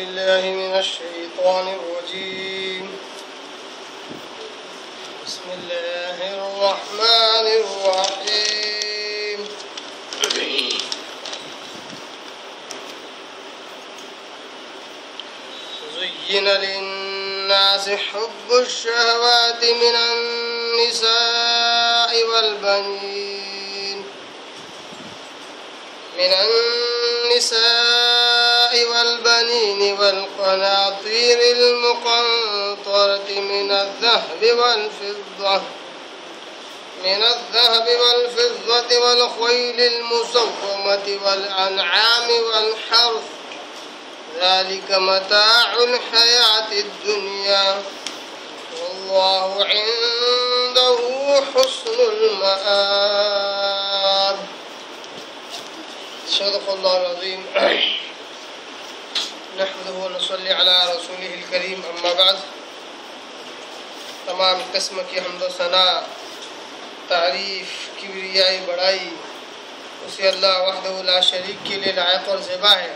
بالله من الشيطان الرجيم بسم الله الرحمن الرحيم زين للناس حب الشهوات من النساء والبنين والقناطير المقنطرة من الذهب والفضة والخيل المسومة والأنعام والحرث ذلك متاع الحياة الدنيا والله عنده حسن المآب. صدق الله العظيم. نحمده ونصلي على رسوله الكريم. اما بعد، تمام قسم کی حمد و ثنا، تعریف، کبریائی، بڑائی اسی اللہ وحدہ لا شریک کے لیے لائق اور زیبا ہے،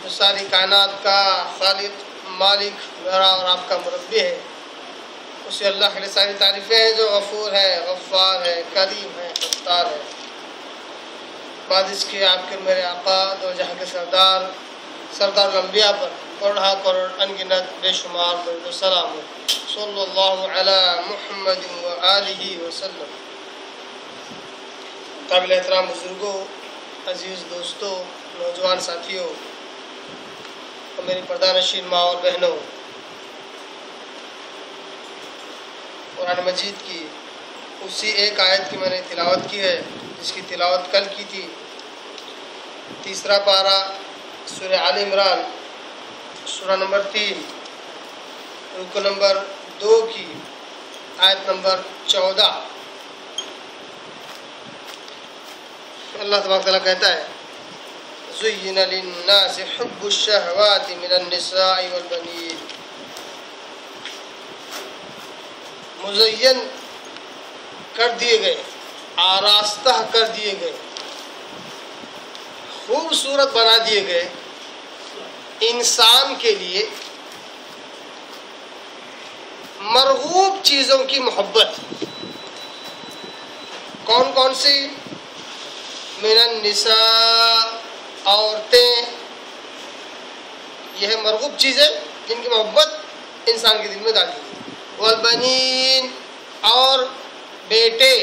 جو ساری کائنات کا خالق، مالک، میرا اور آپ کا مربی ہے. اسی اللہ کے لیے ساری تعریفیں ہیں جو غفور ہے، غفار ہے، کریم ہے، ستار ہے. بعد اس کے آپ کے میرے آقا دو جہاں کے سردار الانبیاء پر کروڑا کروڑ انگنت بے شمار درود و سلام ہو. صلی اللہ علی محمد و آلہ وسلم. قابل احترام بزرگوں، عزیز دوستوں، نوجوان ساتھیوں اور میری پردہ نشین ماں اور بہنوں، قرآن مجید کی اسی ایک آیت کی میں نے تلاوت کی ہے جس کی تلاوت کل کی تھی. تیسرا پارہ سورہ آل عمران، سورہ نمبر 3، رکو نمبر 2 کی آیت نمبر 14. اللہ تبارک تعالیٰ کہتا ہے: زُيِّنَ لِلنَّاسِ حُبُّ الشَّهَوَاتِ مِنَ النِّسَاءِ وَالْبَنِينَ. مزین کر دیے گئے، آراستہ کر دیے گئے، خوبصورت بنا دیے گئے انسان کے لیے مرغوب چیزوں کی محبت. کون کون سی؟ من النساء، عورتیں. یہ ہے مرغوب چیزیں جن کی محبت انسان کے دل میں ڈال دی. والبنین، اور بیٹے.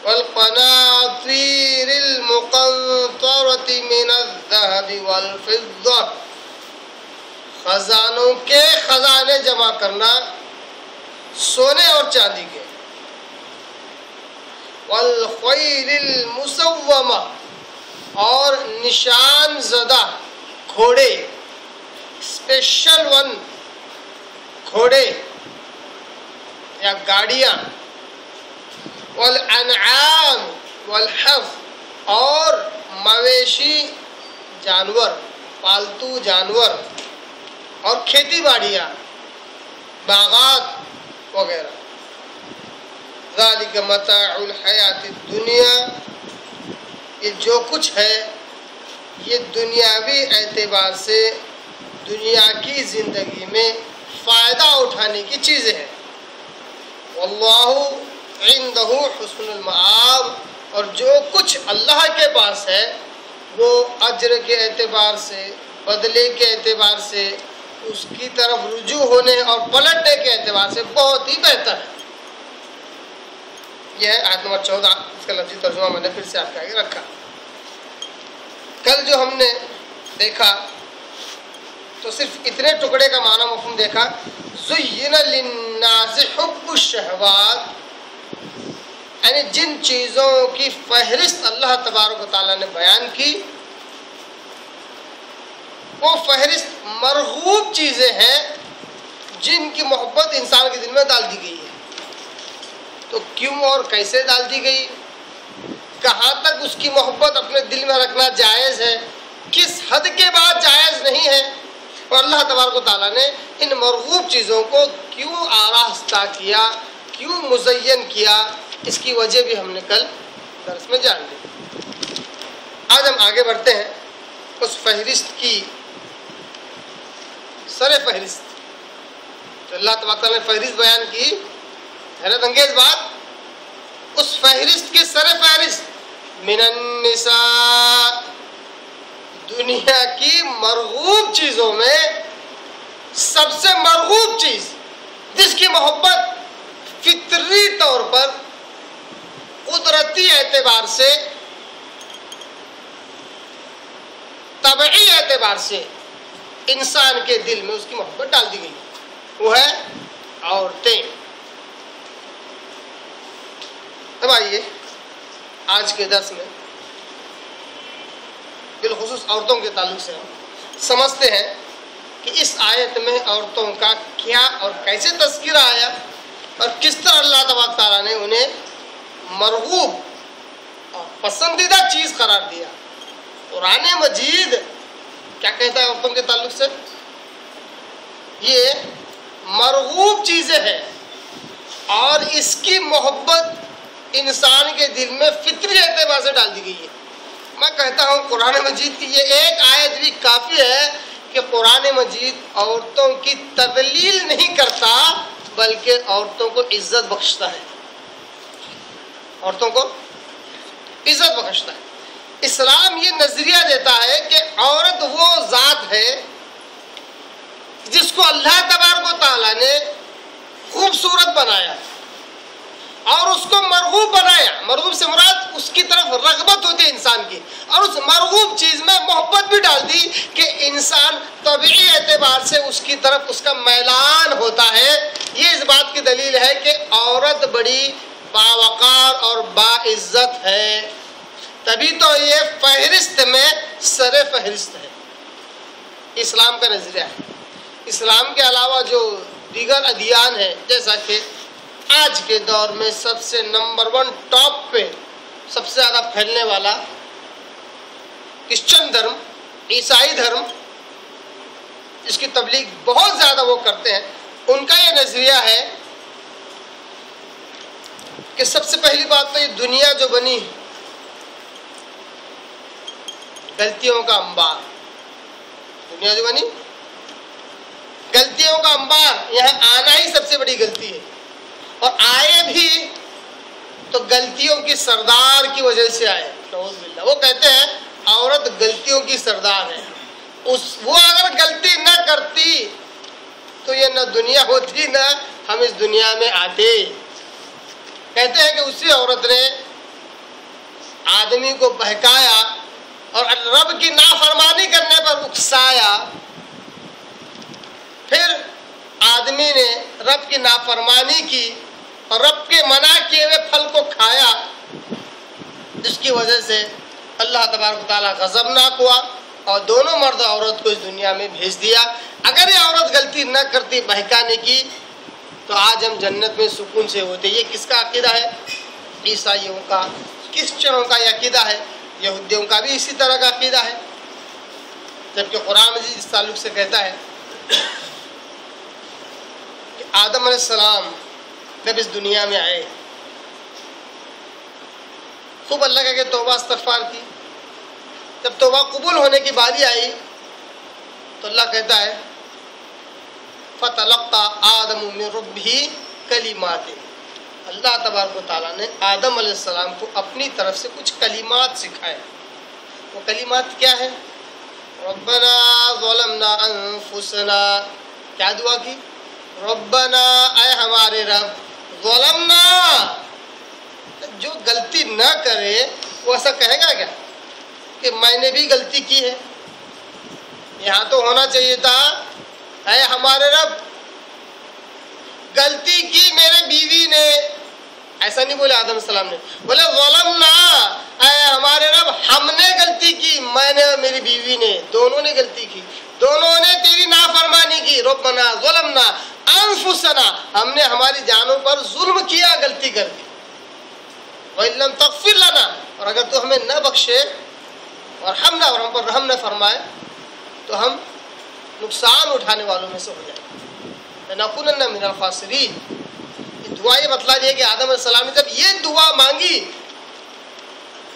والقناطیر المقنطرة من الذهب والفضة، خزانوں کے خزانے جمع کرنا سونے اور چاندی کے. والخیل المسومة، اور نشان زدہ گھوڑے، اسپیشل ون گھوڑے یا گاڑیاں. والانعام والحرث، اور مویشی جانور، پالتو جانور اور کھیتی باڑیاں، باغات وغیرہ. ذالک متاع الحیات الدنیا، یہ جو کچھ ہے یہ دنیاوی اعتبار سے دنیا کی زندگی میں فائدہ اٹھانے کی چیزیں ہیں. واللہ عندہ حسن المآب، اور جو کچھ اللہ کے پاس ہے وہ اجر کے اعتبار سے، بدلے کے اعتبار سے، اس کی طرف رجوع ہونے اور پلٹنے کے اعتبار سے بہت ہی بہتر ہے. یہ ہے آیت نمبر 14. اس کا لفظی ترجمہ میں نے پھر سے آپ کے آگے رکھا. کل جو ہم نے دیکھا تو صرف اتنے ٹکڑے کا معنی مفہوم دیکھا. زُيِّنَ لِلنَّاسِ حُبُّ الشَّهَوَاتِ، یعنی جن چیزوں کی فہرست اللہ تبارک و تعالیٰ نے بیان کی وہ فہرست مرغوب چیزیں ہیں جن کی محبت انسان کے دل میں ڈال دی گئی ہے. تو کیوں اور کیسے ڈال دی گئی؟ کہاں تک اس کی محبت اپنے دل میں رکھنا جائز ہے، کس حد کے بعد جائز نہیں ہے، اور اللہ تبارک و تعالیٰ نے ان مرغوب چیزوں کو کیوں آراستہ کیا، کیوں مزین کیا، اس کی وجہ بھی ہم نے کل درس میں جان لی. آج ہم آگے بڑھتے ہیں اس فہرست کی سر فہرست. تو اللہ تبارک تعالیٰ نے فہرست بیان کی، حیرت انگیز بات، اس فہرست کے سر فہرست من النساء، دنیا کی مرغوب چیزوں میں سب سے مرغوب چیز جس کی محبت فطری طور پر، قدرتی اعتبار سے، طبعی اعتبار سے انسان کے دل میں اس کی محبت ڈال دی گئی، وہ ہے عورتیں. اب آئیے آج کے درس میں بالخصوص عورتوں کے تعلق سے ہم سمجھتے ہیں کہ اس آیت میں عورتوں کا کیا اور کیسے تذکرہ آیا اور کس طرح اللہ تبارک تعالیٰ نے انہیں مرغوب اور پسندیدہ چیز قرار دیا. قرآن مجید کیا کہتا ہے عورتوں کے تعلق سے؟ یہ مرغوب چیزیں ہیں اور اس کی محبت انسان کے دل میں فطری اعتبار سے ڈال دی گئی ہے. میں کہتا ہوں قرآن مجید کی یہ ایک آیت بھی کافی ہے کہ قرآن مجید عورتوں کی تضلیل نہیں کرتا بلکہ عورتوں کو عزت بخشتا ہے، عورتوں کو عزت بخشتا ہے. اسلام یہ نظریہ دیتا ہے کہ عورت وہ ذات ہے جس کو اللہ تبارک و تعالیٰ نے خوبصورت بنایا اور اس کو مرغوب بنایا. مرغوب سے مراد اس کی طرف رغبت ہوتی ہے انسان کی، اور اس مرغوب چیز میں محبت بھی ڈال دی کہ انسان طبعی اعتبار سے اس کی طرف اس کا میلان ہوتا ہے. یہ اس بات کی دلیل ہے کہ عورت بڑی باوقار اور باعزت ہے، تبھی تو یہ فہرست میں سر فہرست ہے. اسلام کا نظریہ ہے. اسلام کے علاوہ جو دیگر ادیان ہیں، جیسا کہ آج کے دور میں سب سے نمبر 1 ٹاپ پہ سب سے زیادہ پھیلنے والا کرسچن دھرم، عیسائی دھرم، اس کی تبلیغ بہت زیادہ وہ کرتے ہیں. ان کا یہ نظریہ ہے کہ سب سے پہلی بات تو یہ دنیا جو بنی غلطیوں کا انبار، دنیا جو بنی غلطیوں کا انبار، یہاں آنا ہی سب سے بڑی غلطی ہے، اور آئے بھی تو غلطیوں کی سردار کی وجہ سے آئے. نعوذ باللہ. وہ کہتے ہیں عورت غلطیوں کی سردار ہے، وہ اگر غلطی نہ کرتی تو یہ نہ دنیا ہوتی نہ ہم اس دنیا میں آتے. کہتے ہیں کہ اسی عورت نے آدمی کو بہکایا اور رب کی نافرمانی کرنے پر اکسایا، پھر آدمی نے رب کی نافرمانی کی اور رب کے منع کیے ہوئے پھل کو کھایا، جس کی وجہ سے اللہ تبارک و تعالیٰ غضبناک ہوا اور دونوں مرد اور عورت کو اس دنیا میں بھیج دیا. اگر یہ عورت غلطی نہ کرتی بہکانے کی تو آج ہم جنت میں سکون سے ہوتے. یہ کس کا عقیدہ ہے؟ عیسائیوں کا، کرسچنوں کا یہ عقیدہ ہے. یہودیوں کا بھی اسی طرح کا عقیدہ ہے، جبکہ قرآن مجید اس تعلق سے کہتا ہے کہ آدم علیہ السلام جب اس دنیا میں آئے خوب اللہ کے توبہ استغفار کی. جب توبہ قبول ہونے کی باری آئی تو اللہ کہتا ہے فَتَلَقَّى آدَمُ مِن رَبِّهِ کلمات. اللہ تبارک و تعالیٰ نے آدم علیہ السلام کو اپنی طرف سے کچھ کلمات سکھائے. وہ کلمات کیا ہے؟ ربنا ظلمنا انفسنا. کیا دعا کی؟ ربنا، اے ہمارے رب، ظلمنا، جو غلطی نہ کرے وہ ایسا کہے گا کیا کہ میں نے بھی غلطی کی ہے؟ یہاں تو ہونا چاہیے تھا اے ہمارے رب غلطی کی میرے بیوی نے. ایسا نہیں بولے آدم علیہ السلام نے، بولے ظلمنا، اے ہمارے رب ہم نے غلطی کی، میں نے اور میری بیوی نے، دونوں نے غلطی کی، دونوں نے تیری نافرمانی کی. ربنا ظلمنا انفسنا، ہم نے ہماری جانوں پر ظلم کیا غلطی کر کے. وَإِن لَّمْ تَغْفِرْ لَنَا، اور اگر تو ہمیں نہ بخشے اور ہم پر رحم نہ فرمائے تو ہم نقصان اٹھانے والوں میں سے ہو جائیں. لَنَكُونَنَّ مِنَ الْخَاسِرِينَ. یہ دعا یہ بتلا دی ہے کہ آدم علیہ السلام نے جب یہ دعا مانگی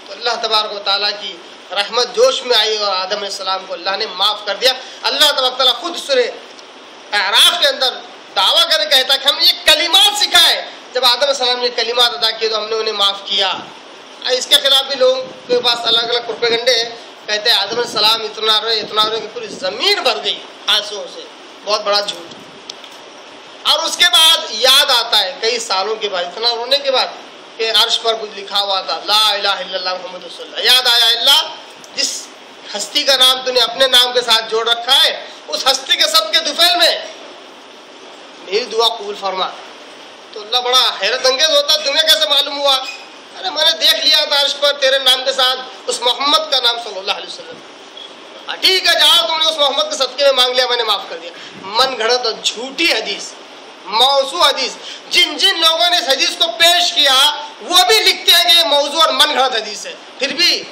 تو اللہ تبارک و تعالیٰ کی رحمت جوش میں آئی اور آدم علیہ السلام کو اللہ نے معاف کر دیا. اللہ تبارک و تعالیٰ خود سورہ اعراف کے اندر دعویٰ کر کہتا کہ ہم یہ کلمات سکھائے. جب آدم علیہ السلام نے کلمات ادا کیے تو ہم نے انہیں معاف کیا. اس کے خلاف بھی لوگوں کے پاس الگ الگ پروپیگنڈے ہیں. کہتے ہیں آدم علیہ السلام اتنا روئے کہ پوری زمین بھر گئی آنسوؤں سے. بہت بڑا جھوٹ. اور اس کے بعد یاد آتا ہے کئی سالوں کے بعد, اتنا رونے کے بعد, کہ عرش پر کچھ لکھا ہوا تھا لا الہ الا اللہ محمد رسول اللہ. یاد آیا اللہ جس ہستی کا نام تو نے اپنے نام کے ساتھ جوڑ رکھا ہے, اس ہستی کے سب کے دفعل میں میری دعا قبول فرما. تو اللہ بڑا حیرت انگیز ہوتا, تمہیں کیسے معلوم ہوا؟ ارے میں نے دیکھ لیا تھا عرش پر تیرے نام کے ساتھ اس محمد کا نام صلی اللہ علیہ وسلم. ٹھیک ہے جاؤ, تم نے اس محمد کے صدقے میں مانگ لیا, میں نے معاف کر دیا. من گھڑت اور جھوٹی حدیث, موضوع حدیث. جن لوگوں نے اس حدیث کو پیش کیا وہ بھی لکھتے ہیں کہ یہ موضوع اور من گھڑت حدیث ہے, پھر بھی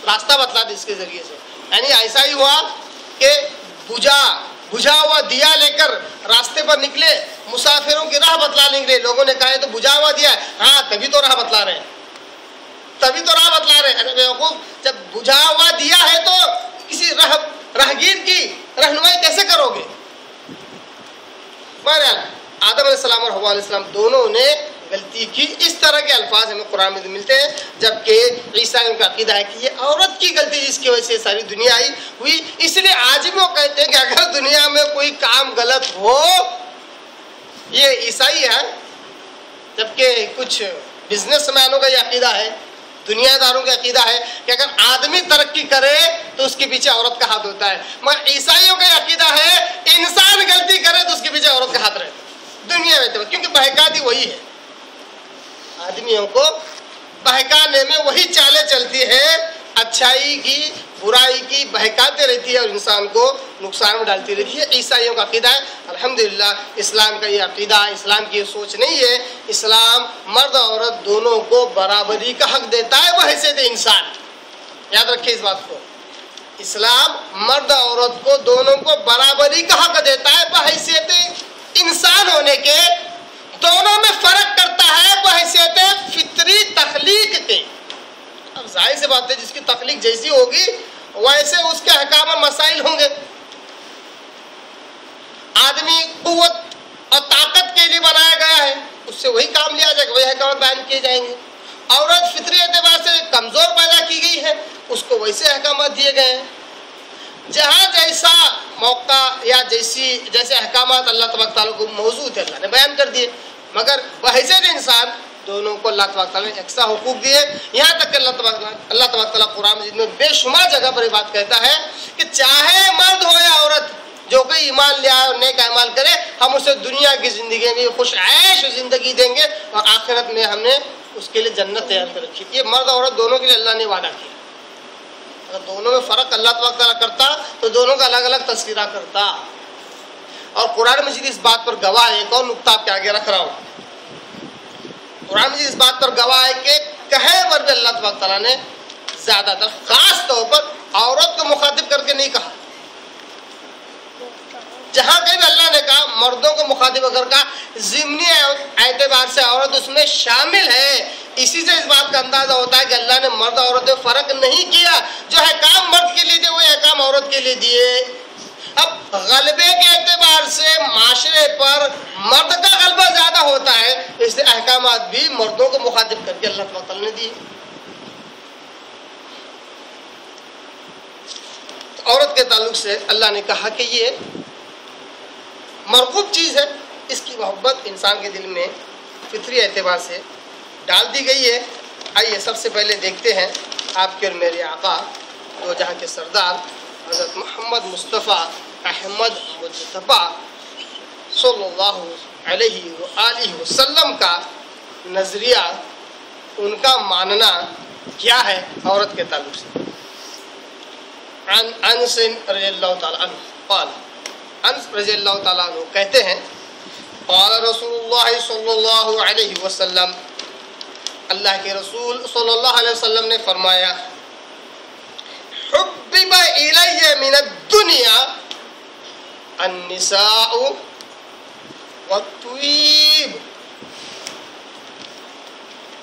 راستہ بتلا دی اس کے ذریعے سے. یعنی ایسا ہی ہوا کہ بجھا ہوا دیا لے کر راستے پر نکلے, مسافروں کی راہ بتلا نکلے. لوگوں نے کہا ہے تو بجھا ہوا دیا ہے, ہاں تبھی تو راہ بتلا رہے ہیں, تبھی تو راہ بتلا رہے ہیں. ارے بیوقوف, جب بجھا ہوا دیا ہے تو کسی راہگیر کی رہنمائی کیسے کرو گے؟ بہرحال آدم علیہ السلام اور حوا علیہ السلام دونوں نے غلطی کی. اس طرح کے الفاظ ہمیں قرآن میں ملتے ہیں. جبکہ عیسائیوں کا عقیدہ ہے کہ یہ عورت کی غلطی جس کی وجہ سے ساری دنیا آئی ہوئی. اس لیے آج بھی وہ کہتے ہیں کہ اگر دنیا میں کوئی کام غلط ہو, یہ عیسائی ہے. جبکہ کچھ بزنس مینوں کا یہ عقیدہ ہے, دنیا داروں کا عقیدہ ہے کہ اگر آدمی ترقی کرے تو اس کے پیچھے عورت کا ہاتھ ہوتا ہے. مگر عیسائیوں کا عقیدہ ہے انسان غلطی کرے تو اس کے پیچھے عورت کا ہاتھ رہتا ہے دنیا میں. کیونکہ بہکاتی وہی ہے, آدمیوں کو بہکانے میں وہی چالیں چلتی ہے, اچھائی کی برائی کی بہکاتے رہتی ہے اور انسان کو نقصان میں ڈالتی رہتی ہے. عیسائیوں کا عقیدہ ہے. الحمدللہ اسلام کا یہ عقیدہ, اسلام کی یہ سوچ نہیں ہے. اسلام مرد اور عورت دونوں کو برابری کا حق دیتا ہے بحیثیت انسان. یاد رکھیے اس بات کو, اسلام مرد اور عورت کو دونوں کو برابری کا حق دیتا ہے بحیثیت انسان ہونے کے. دونوں میں فرق کرتا ہے بحیثیت فطری تخلیق کے. اب ظاہر سی بات ہے جس کی تخلیق جیسی ہوگی ویسے اس کے احکام اور مسائل ہوں گے. آدمی قوت اور طاقت کے لیے بنایا گیا ہے, اس سے وہی کام لیا جائے گا, وہی احکام بیان کیے جائیں گے. عورت فطری اعتبار سے کمزور پیدا کی گئی ہے, اس کو ویسے احکامات دیے گئے ہیں. جہاں جیسا موقع یا جیسے احکامات اللہ تبارک تعالیٰ کو موجود ہے اللہ نے بیان کر دیے. مگر بحیثیت انسان دونوں کو اللہ تبارک تعالیٰ نے یکساں حقوق دیے. یہاں تک کہ اللہ تبارک تعالیٰ قرآن مجید میں بے شمار جگہ پر یہ بات کہتا ہے کہ چاہے مرد ہو یا عورت, جو کوئی ایمان لے آئے اور نیک اعمال کرے, ہم اسے دنیا کی زندگی میں خوش عیش زندگی دیں گے اور آخرت میں ہم نے اس کے لیے جنت تیار کر رکھی. یہ مرد عورت دونوں کے لیے اللہ نے وعدہ کیا. اگر دونوں میں فرق اللہ تبارک تعالیٰ کرتا تو دونوں کا الگ الگ تذکرہ کرتا. اور قرآن مجید اس بات پر گواہ ہے. ایک اور نقطہ آپ کے آگے رکھ رہا ہوں. قرآن مجید اس بات پر گواہ ہے کہ کہے پر بھی اللہ تبارک تعالیٰ نے زیادہ تر خاص طور پر عورت کو مخاطب کر کے نہیں کہا. جہاں کہیں بھی اللہ نے کہا مردوں کو مخاطب کر کہا, ضمنی اعتبار سے عورت اس میں شامل ہے. اسی سے اس بات کا اندازہ ہوتا ہے کہ اللہ نے مرد عورت میں فرق نہیں کیا. جو احکام مرد کے لیے دیے وہ احکام عورت کے لیے دیے. اب غلبے کے اعتبار سے معاشرے پر مرد کا غلبہ زیادہ ہوتا ہے, اس لیے احکامات بھی مردوں کو مخاطب کر کے اللہ تعالیٰ نے دیے. عورت کے تعلق سے اللہ نے کہا کہ یہ مرغوب چیز ہے, اس کی محبت انسان کے دل میں فطری اعتبار سے ڈال دی گئی ہے. آئیے سب سے پہلے دیکھتے ہیں آپ کے اور میرے آقا دو جہاں کے سردار حضرت محمد مصطفیٰ احمد مجتبی صلی اللہ علیہ وآلہ وسلم کا نظریہ, ان کا ماننا کیا ہے عورت کے تعلق سے. عن انس رضی اللہ تعالیٰ عنہ قال, انس رضی اللہ تعالیٰ عنہ کہتے ہیں قال رسول اللہ صلی اللہ علیہ وسلم, اللہ کے رسول صلی اللہ علیہ وسلم نے فرمایا حبب الی من الدنیا النساء والطیب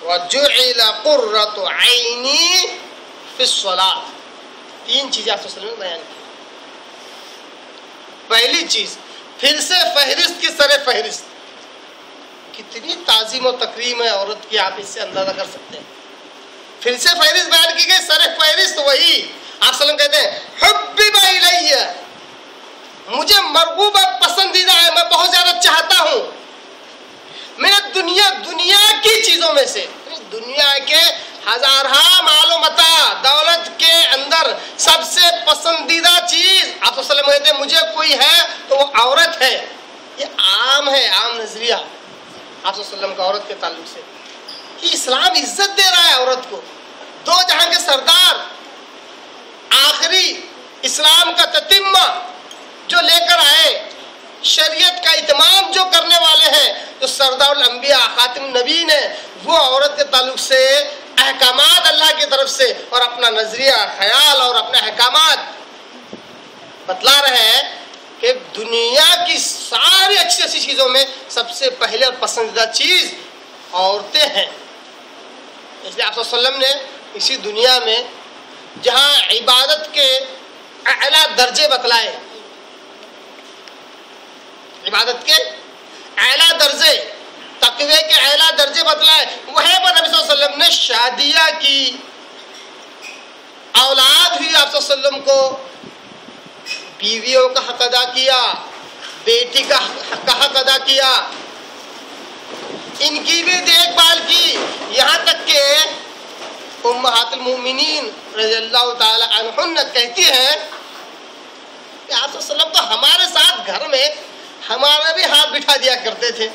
وجعل قرۃ عینی فی الصلاۃ. تین چیزیں آپ صلی اللہ علیہ وسلم نے بیان کی. پہلی چیز پھر سے فہرست کی سر فہرست. کتنی تعظیم و تکریم ہے عورت کی، آپ اس سے اندازہ کر سکتے ہیں. پھر سے فہرست بیان کی گئی، سر فہرست وہی. آپ صلی اللہ علیہ وسلم کہتے ہیں حبب الیہ، مجھے مرغوب پسندیدہ ہے، میں بہت زیادہ چاہتا ہوں. میں دنیا کی چیزوں میں سے، دنیا کے ہزارہا مال و متاع دولت کے اندر سب سے پسندیدہ چیز آپ صلی اللہ علیہ وسلم کہتے ہیں مجھے کوئی ہے تو وہ عورت ہے. یہ عام ہے، عام نظریہ آپ صلی اللہ علیہ وسلم کا عورت کے تعلق سے. کہ اسلام عزت دے رہا ہے عورت کو. دو جہاں کے سردار، آخری اسلام کا تتمہ جو لے کر آئے، شریعت کا اتمام جو کرنے والے ہیں، جو سردار الانبیاء خاتم النبیین ہے، وہ عورت کے تعلق سے احکامات اللہ کی طرف سے اور اپنا نظریہ خیال اور اپنے احکامات بتلا رہے ہیں کہ دنیا کی ساری اچھی اچھی چیزوں میں سب سے پہلے اور پسندیدہ چیز عورتیں ہیں. اس لیے آپ صلی اللہ علیہ وسلم نے اسی دنیا میں جہاں عبادت کے اعلیٰ درجے بتلائے، عبادت کے اعلیٰ درجے، تقوی کے اعلیٰ درجے بتلائے، وہیں پر نبی صلی اللہ علیہ وسلم نے شادیاں کی، اولاد ہوئی آپ صلی اللہ علیہ وسلم کو، بیویوں کا حق ادا کیا، بیٹی کا حق ادا کیا، ان کی بھی دیکھ بھال کی. یہاں تک کہ امہات المؤمنین رضی اللہ تعالی عنہن کہتی ہیں کہ آپ صلی اللہ علیہ وسلم تو ہمارے ساتھ گھر میں ہمارا بھی ہاتھ بٹھا دیا کرتے تھے،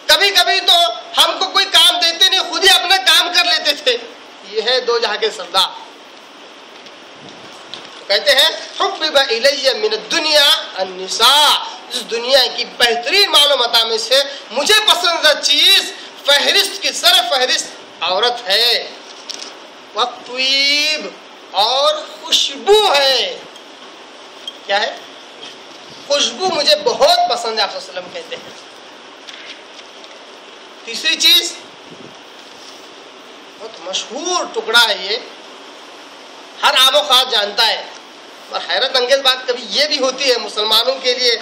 کبھی کبھی تو ہم کو کوئی کام دیتے نہیں، خود ہی اپنا کام کر لیتے تھے. یہ ہے دو جہاں کے سردار. کہتے ہیں حبب الیہ من الدنیا النساء، اس دنیا کی بہترین مال و متاع میں سے مجھے پسندیدہ چیز فہرست کی سر فہرست عورت ہے. والطیب، اور خوشبو ہے. کیا ہے؟ خوشبو مجھے بہت پسند ہے، آپ صلی اللہ علیہ وسلم کہتے ہیں. تیسری چیز بہت مشہور ٹکڑا ہے، یہ ہر عام و خاص جانتا ہے، اور حیرت انگیز بات کبھی یہ بھی ہوتی ہے مسلمانوں کے لیے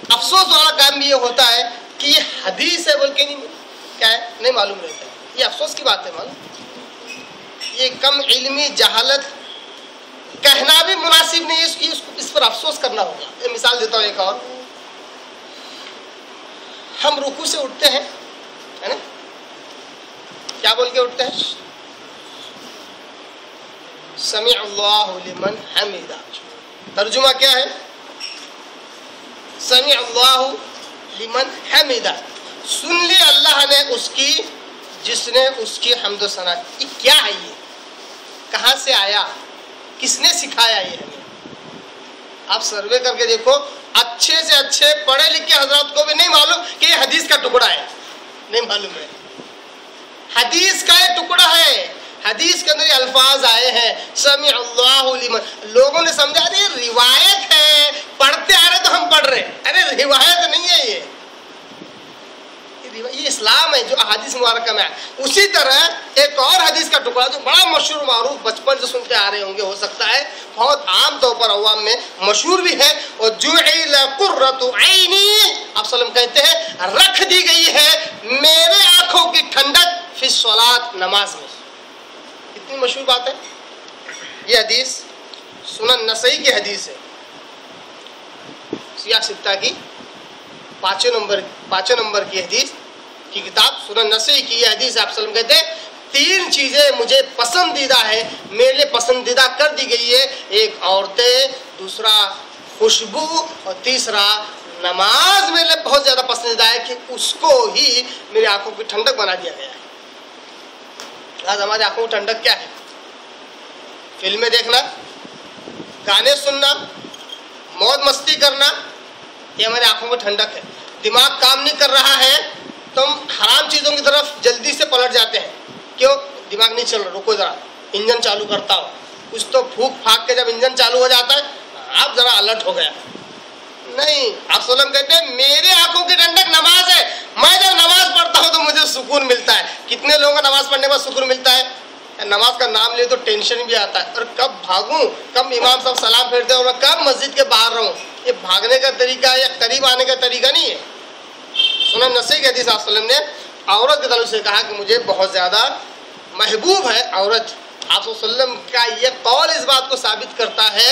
افسوس والا کام بھی یہ ہوتا ہے کہ یہ حدیث ہے بول کے کیا ہے نہیں معلوم رہتا ہے. یہ افسوس کی بات ہے. معلوم یہ کم علمی جہالت کہنا بھی مناسب نہیں ہے، اس پر افسوس کرنا ہوگا. یہ مثال دیتا ہوں ایک اور. ہم رکوع سے اٹھتے ہیں، ہے نا، کیا بول کے اٹھتے ہیں؟ سمع اللہ لمن حمدہ. ترجمہ کیا ہے؟ سمع اللہ لمن حمدہ، سن لی اللہ نے اس کی جس نے اس کی حمد و ثنا. یہ کیا ہے؟ یہ کہاں سے آیا؟ کس نے سکھایا یہ ہمیں؟ آپ سروے کر کے دیکھو، اچھے سے اچھے پڑھے لکھے حضرات کو بھی نہیں معلوم کہ یہ حدیث کا ٹکڑا ہے. نہیں معلوم ہے. حدیث کا یہ ٹکڑا ہے. حدیث کے اندر یہ الفاظ آئے ہیں سمع اللہ لمن. لوگوں نے سمجھا ارے روایت ہے، پڑھتے آ رہے تو ہم پڑھ رہے. ارے روایت نہیں ہے، یہ اسلام ہے جو احادیث مبارکہ میں ہے. اسی طرح ایک اور حدیث کا ٹکڑا جو بڑا مشہور معروف، بچپن سے سنتے آ رہے ہوں گے، ہو سکتا ہے بہت عام طور پر عوام میں مشہور بھی ہے. اور جعل قرۃ عینی، آپ صلی اللہ علیہ وسلم کہتے ہیں رکھ دی گئی ہے میرے آنکھوں کی ٹھنڈک فی الصلاۃ، نماز میں. کتنی مشہور بات ہے یہ حدیث. سنن نسائی کی حدیث ہے، سیاہ ستہ کی پانچوں نمبر کی حدیث کی کتاب سنن نسائی کی یہ حدیث. آپ صلی اللہ علیہ وسلم کہتے ہیں تین چیزیں مجھے پسندیدہ ہے، میرے لیے پسندیدہ کر دی گئی ہے. ایک عورتیں، دوسرا خوشبو، اور تیسرا نماز میرے لیے بہت زیادہ پسندیدہ ہے کہ اس کو ہی میری آنکھوں کی ٹھنڈک بنا دیا گیا ہے. آج ہماری آنکھوں کی ٹھنڈک کیا ہے؟ فلمیں دیکھنا، گانے سننا، موج مستی کرنا، یہ ہماری آنکھوں کی ٹھنڈک ہے. دماغ کام نہیں کر رہا ہے تو ہم حرام چیزوں کی طرف جلدی سے پلٹ جاتے ہیں. کیوں؟ دماغ نہیں چل رہا، رکو ذرا انجن چالو کرتا ہو. کچھ تو پھونک پھاک کے جب انجن چالو ہو جاتا ہے آپ ذرا الرٹ ہو گیا. نہیں، آپ صلی اللہ علیہ وسلم کہتے ہیں میرے آنکھوں کی ٹھنڈک نماز ہے. میں جب نماز پڑھتا ہوں تو مجھے سکون ملتا ہے. کتنے لوگوں کو نماز پڑھنے کا سکون ملتا ہے؟ نماز کا نام لے تو ٹینشن بھی آتا ہے، اور کب بھاگوں، کب امام صاحب سلام پھیرتے ہیں اور میں کب مسجد کے باہر رہوں. یہ بھاگنے کا طریقہ ہے یا قریب آنے کا طریقہ نہیں ہے. سنن نسائی کی حدیث آپ وسلم نے عورت کے تعلق سے کہا کہ مجھے بہت زیادہ محبوب ہے عورت. آپ وسلم کا یہ قول اس بات کو ثابت کرتا ہے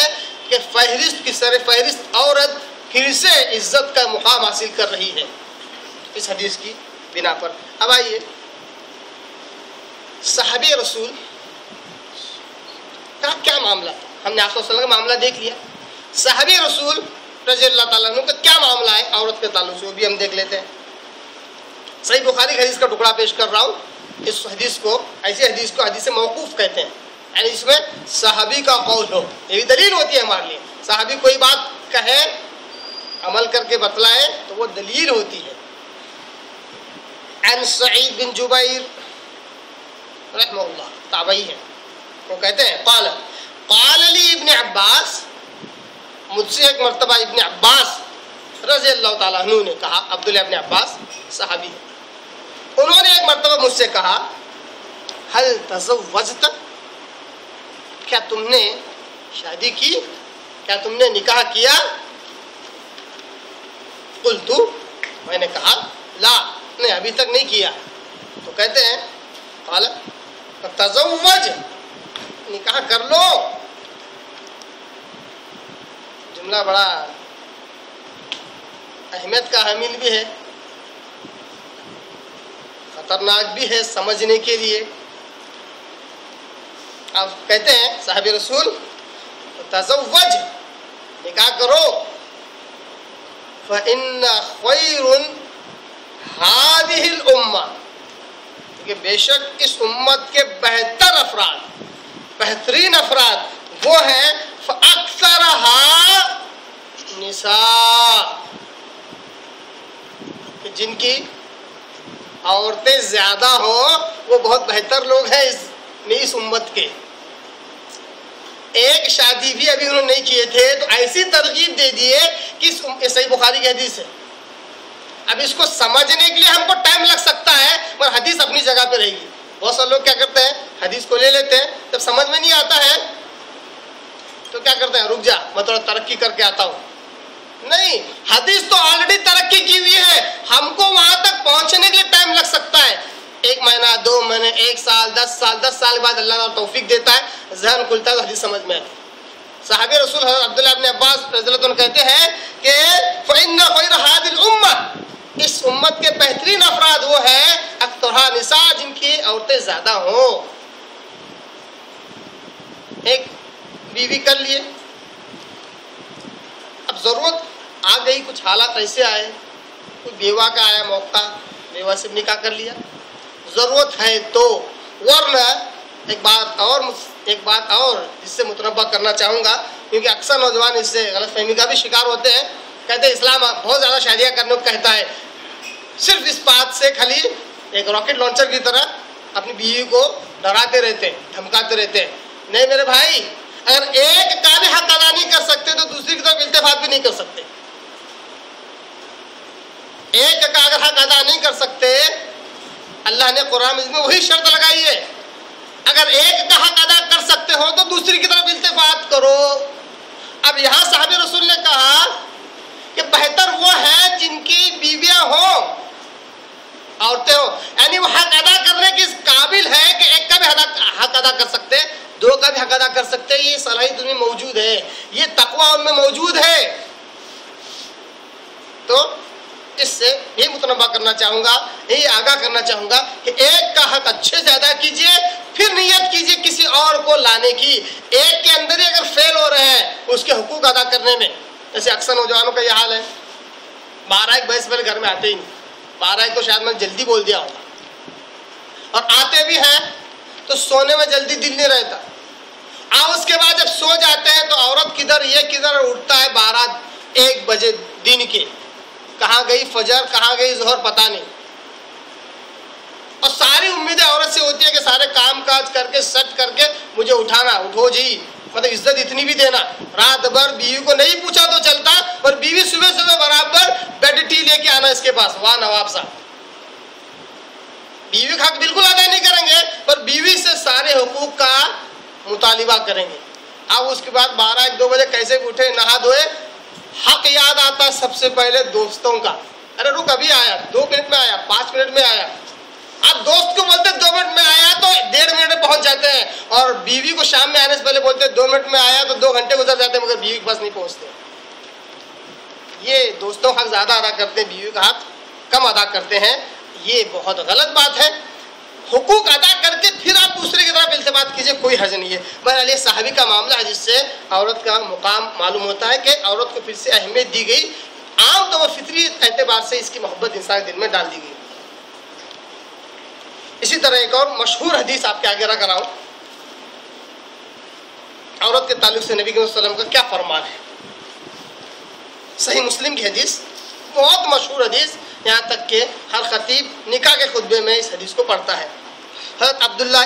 کہ فہرست کی سر فہرست عورت پھر سے عزت کا مقام حاصل کر رہی ہے اس حدیث کی بنا پر. اب آئیے صحابی رسول کا کیا معاملہ تھا. ہم نے آپ وسلم کا معاملہ دیکھ لیا. صحابی رسول رضی اللہ تعالیٰ عنہ کا کیا معاملہ ہے عورت کے تعلق سے، وہ بھی ہم دیکھ لیتے ہیں. صحیح بخاری حدیث کا ٹکڑا پیش کر رہا ہوں. اس حدیث کو، ایسی حدیث کو حدیث موقوف کہتے ہیں، یعنی اس میں صحابی کا قول ہو. یہ بھی دلیل ہوتی ہے ہمارے لیے. صحابی کوئی بات کہے، عمل کر کے بتلائے تو وہ دلیل ہوتی ہے. عن سعید بن جبیر رحمہ اللہ، تابعی ہے، وہ کہتے ہیں قال لی ابن عباس، مجھ سے ایک مرتبہ ابن عباس رضی اللہ تعالیٰ عنہ نے کہا. عبداللہ ابن عباس صحابی، انہوں نے ایک مرتبہ مجھ سے کہا هل تزوجت، کیا تم نے شادی کی، کیا تم نے نکاح کیا؟ قلت، میں نے کہا لا، نہیں ابھی تک نہیں کیا. تو کہتے ہیں قال تزوج، نکاح کر لو. جملہ بڑا اہمیت کا حامل بھی ہے، خطرناک بھی ہے سمجھنے کے لیے. آپ کہتے ہیں صحابی رسول تزوج، نکاح کرو. فإن خیر هذه الامة، کہ بے شک اس امت کے بہتر افراد، بہترین افراد وہ ہیں فأکثرها نساء، کہ جن کی عورتیں زیادہ ہوں وہ بہت بہتر لوگ ہیں اس امت کے. ایک شادی بھی ابھی انہوں نے نہیں کیے تھے تو ایسی ترغیب دے دیے کہ صحیح بخاری کی حدیث ہے. اب اس کو سمجھنے کے لیے ہم کو ٹائم لگ سکتا ہے، مگر حدیث اپنی جگہ پہ رہے گی. بہت سارے لوگ کیا کرتے ہیں، حدیث کو لے لیتے ہیں، جب سمجھ میں نہیں آتا ہے تو کیا کرتے ہیں، رک جا میں تھوڑا ترقی کر کے آتا ہوں. نہیں، حدیث تو آلریڈی ترقی کی ہوئی ہے، ہم کو وہاں تک پہنچنے کے لیے ٹائم لگ سکتا ہے. 1 مہینہ، 2 مہینے، 1 سال، 10 سال، 10 سال بعد اللہ تعالیٰ توفیق دیتا ہے، ذہن کھلتا ہے تو حدیث سمجھ میں آتی ہے. صحابی رسول حضرت عبداللہ ابن عباس رضی اللہ عنہ کہتے ہیں کہ فإن خیر هذه الامة، اس امت کے بہترین افراد وہ ہیں اکثرها نساء، جن کی عورتیں زیادہ ہوں. ایک بیوی کر لیے، اب ضرورت آ گئی، کچھ حالات ایسے آئے، کوئی بیوہ کا آیا موقع، بیوہ سے نکاح کر لیا، ضرورت ہے تو. ورنہ ایک بات اور جس سے متنبہ کرنا چاہوں گا، کیونکہ اکثر نوجوان اس سے غلط فہمی کا بھی شکار ہوتے ہیں. کہتے ہیں اسلام بہت زیادہ شادیاں کرنے کو کہتا ہے، صرف اس بات سے خالی ایک راکٹ لانچر کی طرح اپنی بیوی کو ڈراتے رہتے ہیں، دھمکاتے رہتے ہیں. نہیں میرے بھائی، اگر ایک کا بھی حق ادا نہیں کر سکتے تو دوسری کی طرف التفات بھی نہیں کر سکتے. ایک کا اگر حق ادا نہیں کر سکتے، اللہ نے قرآن میں وہی شرط لگائی ہے، اگر ایک کا حق ادا کر سکتے ہو تو دوسری کی طرف التفات کرو. اب یہاں صحابی رسول نے کہا کہ بہتر وہ ہیں جن کی بیویاں ہوں، عورتیں ہوں، یعنی وہ حق ادا کرنے کے قابل ہے کہ ایک کا بھی حق ادا کر سکتے، 2 کا بھی حق ادا کر سکتے. یہ صلاحیت ان میں موجود ہے، یہ تقویٰ ان میں موجود ہے. تو اس سے یہ متنبہ کرنا چاہوں گا، یہ آگاہ کرنا چاہوں گا کہ ایک کا حق اچھے سے ادا کیجئے، پھر نیت کیجئے کسی اور کو لانے کی. ایک کے اندر ہی اگر فیل ہو رہے ہیں اس کے حقوق ادا کرنے میں، جیسے اکثر نوجوانوں کا یہ حال ہے، 12-1 بجے سے پہلے گھر میں آتے ہی نہیں. 12-1 کو شاید میں جلدی بول دیا ہوگا، اور آتے بھی ہیں تو سونے میں جلدی دل نہیں رہتا. اس کے بعد جب سو جاتے ہیں تو عورت کدھر یہ کدھر اٹھتا ہے 12-1 بجے دن کے. کہاں گئی فجر، کہاں گئی ظہر، پتہ نہیں. اور ساری امیدیں عورت سے ہوتی ہے کہ سارے کام کاج کر کے سیٹ کر کے مجھے اٹھانا، اٹھو جی، مطلب عزت اتنی بھی دینا. رات بھر بیوی کو نہیں پوچھا تو چلتا، اور بیوی صبح برابر بیڈ ٹی لے کے آنا اس کے پاس. واہ نواب صاحب، بیوی کا حق بالکل ادا نہیں کریں گے، پر بیوی سے سارے حقوق کا مطالبہ کریں گے. اب اس کے بعد 12-1-2 بجے کیسے بھی اٹھے، نہا دھوئے، حق یاد آتا سب سے پہلے دوستوں کا. ارے رک، ابھی آیا، 2 منٹ میں آیا، 5 منٹ میں آیا. آپ دوست کو بولتے 2 منٹ میں آیا تو 1.5 منٹ میں پہنچ جاتے ہیں، اور بیوی کو شام میں آنے سے پہلے بولتے 2 منٹ میں آیا تو 2 گھنٹے گزر جاتے ہیں، مگر بیوی کے پاس نہیں پہنچتے. یہ دوستوں کا حق زیادہ ادا کرتے ہیں، بیوی کا حق کم ادا کرتے ہیں. یہ بہت غلط بات ہے. حقوق ادا کر کے پھر آپ دوسرے کی طرف التفات کیجئے، کوئی حرج نہیں ہے. بہرحال یہ صحابی کا معاملہ ہے جس سے عورت کا مقام معلوم ہوتا ہے کہ عورت کو پھر سے اہمیت دی گئی. عام طور پر فطری اعتبار سے اس کی محبت انسان کے دل میں ڈال دی گئی. اسی طرح ایک اور مشہور حدیث آپ کے آگے رکھ رہا ہوں. عورت کے تعلق سے نبی صلی اللہ علیہ وسلم کا کیا فرمان ہے. صحیح مسلم کی حدیث، بہت مشہور حدیث، یہاں تک کہ ہر خطیب نکاح کے خطبے میں اس حدیث کو پڑھتا ہے. حضرت عبداللہ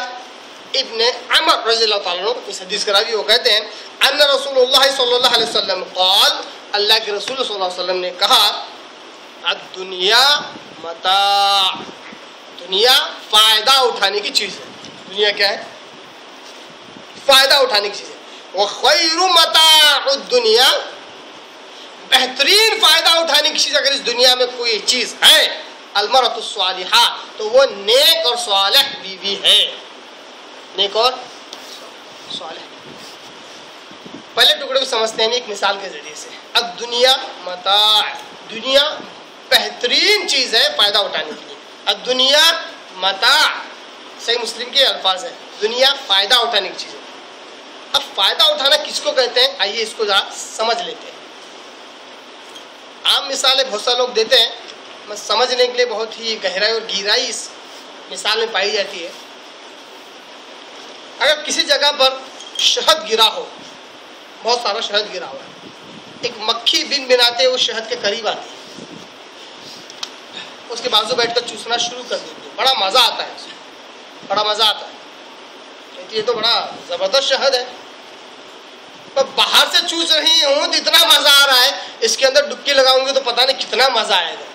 ابن عمر رضی اللہ تعالیٰ عنہ اس حدیث کے راوی، وہ کہتے ہیں ان رسول اللہ صلی اللہ علیہ وسلم قال، اللہ کے رسول صلی اللہ علیہ وسلم نے کہا، الدنیا متاع، دنیا فائدہ اٹھانے کی چیز ہے. دنیا کیا ہے؟ فائدہ اٹھانے کی چیز ہے. وخیر متاع الدنیا، بہترین فائدہ اٹھانے کی چیز اگر اس دنیا میں کوئی چیز ہے، المرأۃ الصالحہ، تو وہ نیک اور صالح بیوی ہے. نیک اور صالح. پہلے ٹکڑے کو سمجھتے ہیں ایک مثال کے ذریعے سے. اب دنیا متاع، دنیا بہترین چیز ہے فائدہ اٹھانے کے لیے. اب دنیا متاع، صحیح مسلم کے الفاظ ہیں، دنیا فائدہ اٹھانے کی چیز ہے. اب فائدہ اٹھانا کس کو کہتے ہیں، آئیے اس کو ذرا سمجھ لیتے ہیں. عام مثالیں بہت سارے لوگ دیتے ہیں، میں سمجھنے کے لیے بہت ہی گہرائی اور گہرائی اس مثال میں پائی جاتی ہے. اگر کسی جگہ پر شہد گرا ہو، بہت سارا شہد گرا ہوا ہے، ایک مکھی بن بناتے اس شہد کے قریب آتی ہے، اس کے بازو بیٹھ کر چوسنا شروع کر دیتی ہے. بڑا مزہ آتا ہے، بڑا مزہ آتا ہے، یہ تو بڑا زبردست شہد ہے، پر باہر سے چوس رہی ہوں تو اتنا مزہ آ رہا ہے، اس کے اندر ڈبکی لگاؤں گی تو پتہ نہیں کتنا مزہ آئے گا.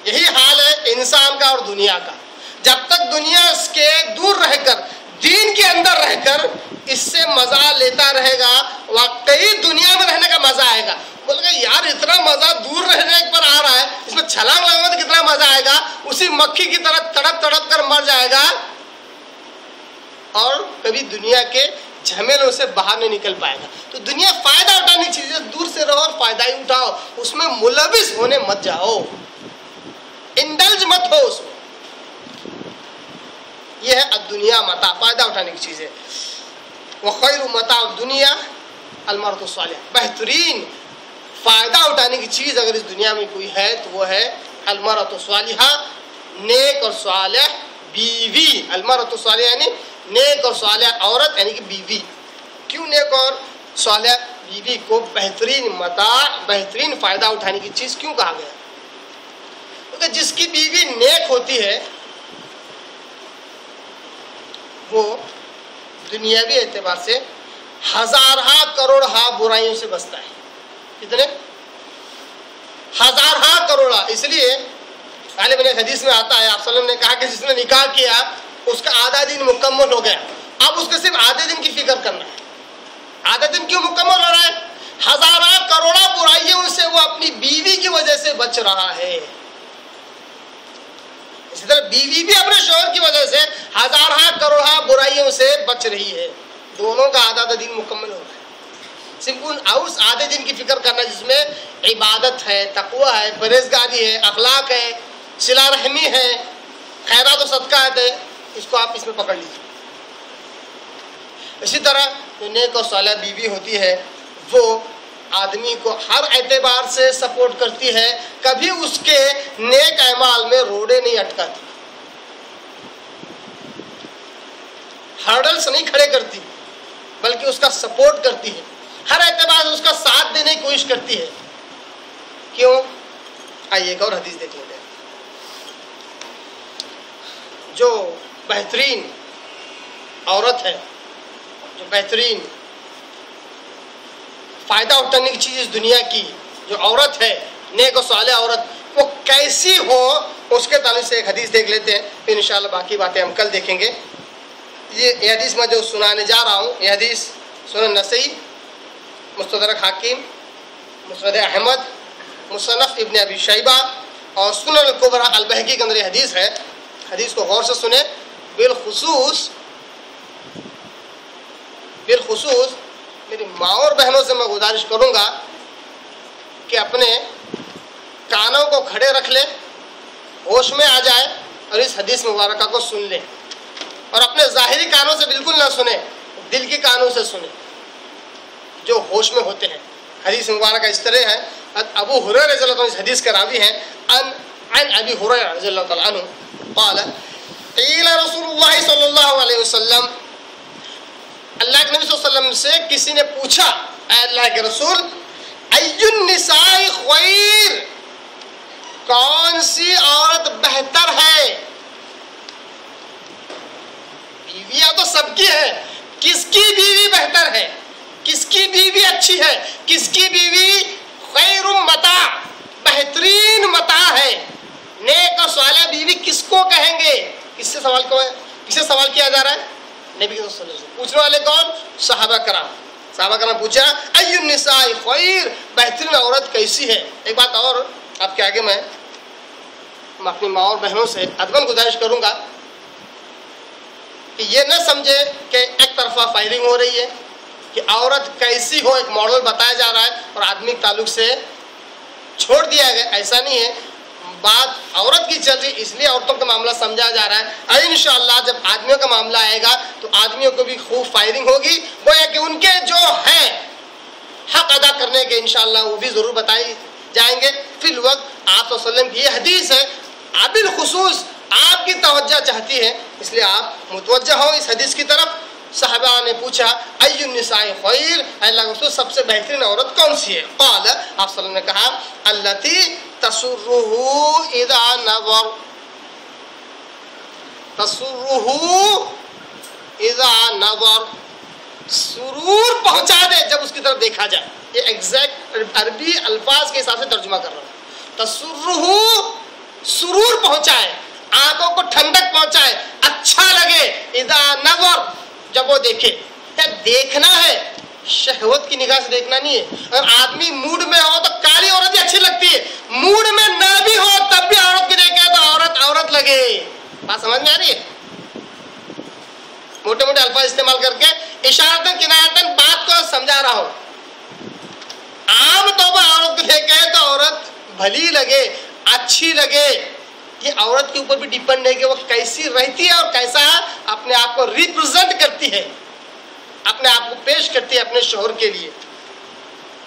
یہی حال ہے انسان کا اور دنیا کا. جب تک دنیا اس کے دور رہ کر، دین کے اندر رہ کر اس سے مزہ لیتا رہے گا، واقعی دنیا میں رہنے کا مزہ آئے گا. بول گا یار اتنا مزہ دور رہنے پر آ رہا ہے، اس میں چھلانگ لگاؤں تو کتنا مزہ آئے گا. اسی مکھی کی طرح تڑپ تڑپ کر مر جائے گا اور کبھی دنیا کے جھمیلوں سے باہر نہیں نکل پائے گا. تو دنیا فائدہ اٹھانے کی چیز ہے، دور سے رہو اور فائدہ ہی اٹھاؤ، اس میں ملوث ہونے مت جاؤ، انڈلج مت ہو اس میں. یہ ہے الدنیا متاع، فائدہ اٹھانے کی چیز ہے. وخیر متاع الدنیا المرأۃ الصالحہ، بہترین فائدہ اٹھانے کی چیز اگر اس دنیا میں کوئی ہے تو وہ ہے المرأۃ الصالحہ، نیک اور صالح بیوی. المرأۃ الصالحہ یعنی نیک اور صالح عورت، یعنی کہ بیوی. کیوں نیک اور صالح بیوی کو بہترین متاع، بہترین فائدہ اٹھانے کی چیز کیوں کہا گیا؟ کیونکہ جس کی بیوی نیک ہوتی ہے وہ دنیاوی اعتبار سے ہزارہ کروڑہ برائیوں سے بچتا ہے. کتنے؟ ہزارہ کروڑہ. اس لیے غالباً ایک حدیث میں آتا ہے، آپ صلی اللہ علیہ وسلم نے کہا کہ جس نے نکاح کیا اس کا آدھا دن مکمل ہو گیا. اب اس کو صرف آدھے دن کی فکر کرنا ہے. آدھا دن کیوں مکمل ہو رہا ہے؟ ہزارہ کروڑہ برائیوں سے وہ اپنی بیوی کی وجہ سے بچ رہا ہے. اسی طرح بیوی بھی اپنے شوہر کی وجہ سے ہزارہ کروڑہ برائیوں سے بچ رہی ہے. دونوں کا آدھا دن مکمل ہو رہا ہے. سمپل اس آدھے دن کی فکر کرنا جس میں عبادت ہے، تقوی ہے، پرہیزگاری ہے، اخلاق ہے، صلہ رحمی ہے، خیرات و صدقات ہے، اس کو آپ اس میں پکڑ لیجیے. اسی طرح جو نیک اور صالح بیوی ہوتی ہے وہ آدمی کو ہر اعتبار سے سپورٹ کرتی ہے، کبھی اس کے نیک اعمال میں روڑے نہیں اٹکاتی، ہرڈلس نہیں کھڑے کرتی، بلکہ اس کا سپورٹ کرتی ہے، ہر اعتبار سے اس کا ساتھ دینے کی کوشش کرتی ہے. کیوں؟ آئیے ایک اور حدیث دیکھ لیتے ہیں. جو بہترین عورت ہے، جو بہترین فائدہ اٹھانے کی چیز اس دنیا کی جو عورت ہے، نیک و صالح عورت، وہ کیسی ہو اس کے تعلق سے ایک حدیث دیکھ لیتے ہیں، پھر انشاءاللہ باقی باتیں ہم کل دیکھیں گے۔ یہ حدیث میں جو سنانے جا رہا ہوں، یہ حدیث سنن نسائی، مستدرک حاکم، مسند احمد، مصنف ابن ابی شیبہ اور سنن الکبریٰ البہقی کے اندر یہ حدیث ہے۔ حدیث کو غور سے سنیں۔ بالخصوص میری ماں اور بہنوں سے میں گزارش کروں گا کہ اپنے کانوں کو کھڑے رکھ لیں، ہوش میں آ جائے اور اس حدیث مبارکہ کو سن لیں، اور اپنے ظاہری کانوں سے بالکل نہ سنیں، دل کے کانوں سے سنیں جو ہوش میں ہوتے ہیں۔ حدیث مبارکہ اس طرح ہے، ابو ہریرہ رضی اللہ عنہ اس حدیث کے راوی ہیں، عن ابی ہریرہ رضی اللہ تعالی عنہ قال قیل رسول اللہ صلی اللہ علیہ وسلم، اللہ کے نبی صلی اللہ علیہ وسلم سے کسی نے پوچھا، اے اللہ کے رسول، ای النساء خیر، کون سی عورت بہتر ہے؟ بیویاں تو سب کی ہیں، کس کی بیوی بہتر ہے، کس کی بیوی اچھی ہے، کس کی بیوی خیر متاع، بہترین متاع ہے، نیک اور صالح بیوی کس کو کہیں گے؟ کس سے سوال کیا جا رہا ہے؟ نبی صلی اللہ علیہ وسلم۔ پوچھنے والے کون؟ صحابہ کرام پوچھا ای النساء خیر، بہترین عورت کیسی ہے؟ ایک بات اور آپ کے آگے میں اپنی ماں اور بہنوں سے ادباً گزارش کروں گا کہ یہ نہ سمجھے کہ ایک طرفہ فائرنگ ہو رہی ہے، کہ عورت کیسی ہو ایک ماڈل بتایا جا رہا ہے اور آدمی کے تعلق سے چھوڑ دیا گیا، ایسا نہیں ہے۔ بات عورت کی چل رہی، اس لیے عورتوں کا معاملہ سمجھا جا رہا ہے، اور انشاءاللہ جب آدمیوں کا معاملہ آئے گا تو آدمیوں کو بھی خوب فائرنگ ہوگی، گویا کہ ان کے جو ہیں حق ادا کرنے کے انشاءاللہ وہ بھی ضرور بتائی جائیں گے۔ فی الوقت آپ صلی اللہ علیہ وسلم کی یہ حدیث ہے، بالخصوص آپ کی توجہ چاہتی ہے، اس لیے آپ متوجہ ہوں اس حدیث کی طرف۔ صحابہ نے پوچھا ای النساء خیر، اللہ کے رسول سب سے بہترین عورت کون سی ہے؟ قال، آپ صلی اللہ علیہ وسلم نے کہا التی تسرہ اذا نظر، تسرہ اذا نظر، سرور پہنچا دے جب اس کی طرف دیکھا جائے۔ یہ ایگزیکٹ عربی الفاظ کے حساب سے ترجمہ کر رہا ہوں۔ تسرہ سرور پہنچائے، آنکھوں کو ٹھنڈک پہنچائے، اچھا لگے، اذا نظر جب وہ دیکھے۔ دیکھنا ہے، شہوت کی نگاہ سے دیکھنا نہیں ہے۔ اگر آدمی موڈ میں ہو تو کالی عورت ہی اچھی لگتی ہے، موڈ میں نہ بھی ہو تب بھی عورت کو دیکھے تو عورت لگے۔ بات سمجھ میں آ رہی ہے؟ موٹے موٹے الفاظ استعمال کر کے اشارتاً کنایتاً بات کو سمجھا رہا ہوں۔ عام طور پر عورت کو دیکھے تو عورت بھلی لگے، اچھی لگے۔ یہ عورت کے اوپر بھی ڈیپینڈ ہے کہ وہ کیسی رہتی ہے اور کیسا اپنے آپ کو ریپرزینٹ کرتی ہے، اپنے آپ کو پیش کرتی ہے اپنے شوہر کے لیے۔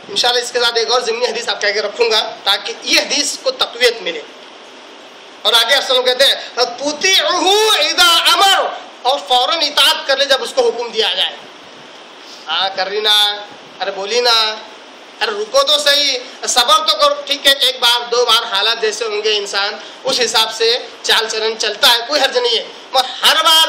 انشاءاللہ اس کے ساتھ ایک اور ضمنی حدیث آپ کہہ کے رکھوں گا تاکہ یہ حدیث کو تقویت ملے۔ اور آگے آپ سلام کہتے ہیں تُطِعُهُ اِذَا أَمَرَ، اور فوراً اطاعت کر لے جب اس کو حکم دیا جائے۔ ہاں کر رہی نا، ارے بولی نا، ارے رکو تو صحیح، صبر تو کرو، ٹھیک ہے، ایک بار دو بار حالات جیسے ہوں گے انسان اس حساب سے چال چلن چلتا ہے، کوئی حرج نہیں ہے۔ مگر ہر بار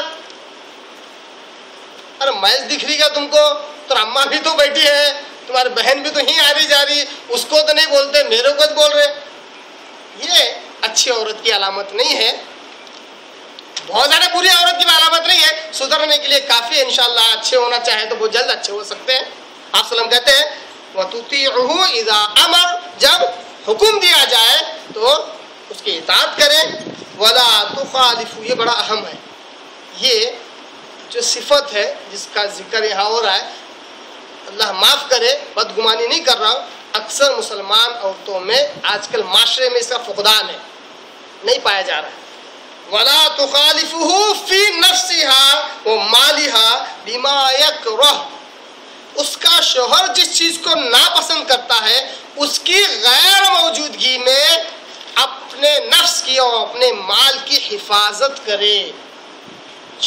ارے میچ دکھ رہی گا تم کو، تو اماں بھی تو بیٹھی ہے، تمہاری بہن بھی تو ہی آ رہی جا رہی، اس کو تو نہیں بولتے، میرے کو بول رہے۔ یہ اچھی عورت کی علامت نہیں ہے، بہت زیادہ بری عورت کی علامت نہیں ہے، سدھرنے کے لیے کافی ہے۔ انشاءاللہ اچھے ہونا چاہے تو وہ جلد اچھے ہو سکتے ہیں۔ آپ سلام کہتے ہیں وَتُطِيعُهُ إِذَا أَمَرَ، جب حکم دیا جائے تو اس کی اطاعت کریں۔ وَلَا تُخَالِفُوا، یہ بڑا اہم ہے، یہ جو صفت ہے جس کا ذکر یہاں ہو رہا ہے، اللہ معاف کرے بدگمانی نہیں کر رہا ہوں، اکثر مسلمان عورتوں میں آج کل معاشرے میں اس کا فقدان ہے، نہیں پایا جا رہا ہے۔ وَلَا تُخَالِفُهُ فِي نَفْسِهَا وَمَالِهَا بِمَا يَكْرَهُ، اس کا شوہر جس چیز کو ناپسند کرتا ہے اس کی غیر موجودگی میں اپنے نفس کی اور اپنے مال کی حفاظت کرے۔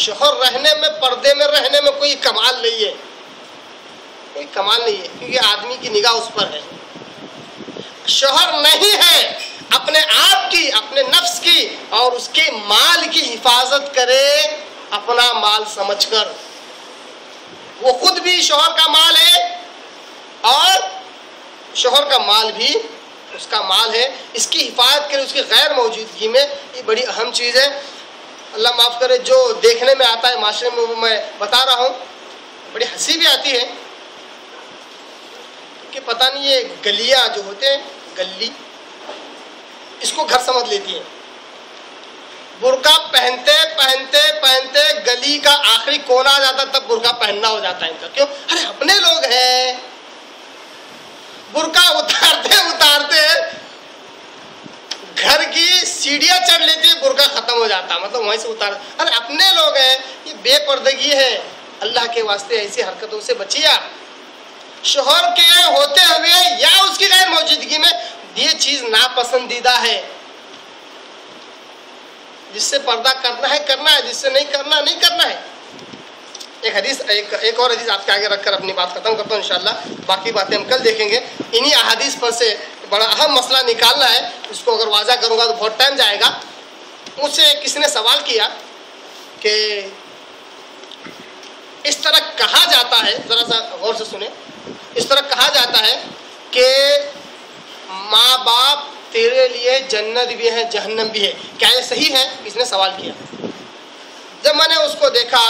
شوہر رہنے میں، پردے میں رہنے میں کوئی کمال نہیں ہے، کوئی کمال نہیں ہے، کیونکہ آدمی کی نگاہ اس پر ہے۔ شوہر نہیں ہے، اپنے آپ کی، اپنے نفس کی اور اس کے مال کی حفاظت کرے، اپنا مال سمجھ کر۔ وہ خود بھی شوہر کا مال ہے اور شوہر کا مال بھی اس کا مال ہے، اس کی حفاظت کرے اس کی غیر موجودگی میں، یہ بڑی اہم چیز ہے۔ اللہ معاف کرے، جو دیکھنے میں آتا ہے معاشرے میں، وہ میں بتا رہا ہوں، بڑی ہنسی بھی آتی ہے کہ پتہ نہیں یہ گلیاں جو ہوتے ہیں، گلی اس کو گھر سمجھ لیتی ہیں۔ برقع پہنتے پہنتے پہنتے گلی کا آخری کونا آ جاتا، تب برقع پہننا ہو جاتا ہے ان کا۔ کیوں؟ ارے اپنے لوگ ہیں۔ برقع اتارتے اتارتے گھر کی سیڑھیاں چڑھ لیتی ہے، برقع ختم ہو جاتا، مطلب وہیں سے اتار۔ ارے اپنے لوگ ہیں، یہ بے پردگی ہے، اللہ کے واسطے ایسی حرکتوں سے بچیے۔ شوہر کے ہوتے ہوئے یا اس کی غیر موجودگی میں یہ چیز ناپسندیدہ ہے۔ جس سے پردہ کرنا ہے کرنا ہے، جس سے نہیں کرنا نہیں کرنا ہے۔ ایک اور حدیث آپ کے آگے رکھ کر اپنی بات ختم کرتا ہوں انشاءاللہ، باقی باتیں ہم کل دیکھیں گے۔ انہی احادیث پر سے بڑا اہم مسئلہ نکالنا ہے، اس کو اگر واضح کروں گا تو بہت ٹائم جائے گا۔ مجھ سے کسی نے سوال کیا کہ اس طرح کہا جاتا ہے، ذرا سا غور سے سنیں، اس طرح کہا جاتا ہے کہ ماں باپ تیرے لیے جنت بھی ہے جہنم بھی ہے، کیا یہ صحیح ہے؟ اس نے سوال کیا۔ جب میں نے اس کو دیکھا،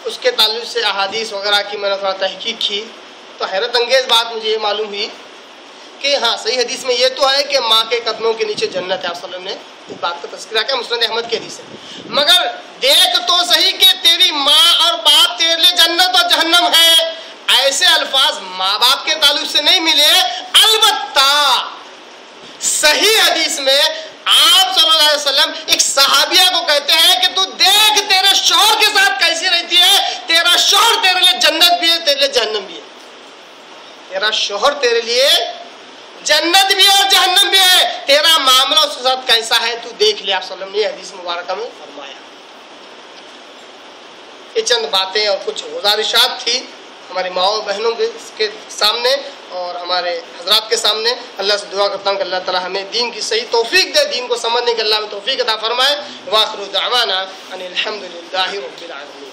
اس کے تعلق سے احادیث وغیرہ کی میں نے تھوڑا تحقیق کی، تو حیرت انگیز بات مجھے یہ معلوم ہوئی کہ ہاں صحیح حدیث میں یہ تو ہے کہ ماں کے قدموں کے نیچے جنت ہے۔ آپ صلی اللہ علیہ وسلم نے اس بات کا تذکرہ کیا، مسند احمد کی حدیث ہے۔ مگر دیکھ تو صحیح کہ تیری ماں اور باپ تیرے لیے جنت اور جہنم ہے، ایسے الفاظ ماں باپ کے تعلق سے نہیں ملے۔ البتہ صحیح حدیث میں آپ صلی اللہ علیہ وسلم ایک صحابیہ کو کہتے ہیں کہ تو دیکھ تیرے شوہر کے ساتھ کیسی رہتی ہے، تیرا شوہر تیرے لیے جنت بھی ہے تیرے لیے جہنم بھی ہے، تیرا شوہر تیرے لیے جنت بھی اور جہنم بھی ہے، تیرا معاملہ اس کے ساتھ کیسا ہے تو دیکھ لے۔ آپ صلی اللہ علیہ وسلم نے حدیث مبارکہ میں فرمایا۔ یہ چند باتیں اور کچھ گزارشات تھی ہماری ماؤں بہنوں کے سامنے اور ہمارے حضرات کے سامنے۔ اللہ سے دعا کرتا ہوں کہ اللہ تعالی ہمیں دین کی صحیح توفیق دے، دین کو سمجھنے کے اللہ میں توفیق عطا فرمائے۔ وآخر دعوانا ان الحمد للہ رب العالمین۔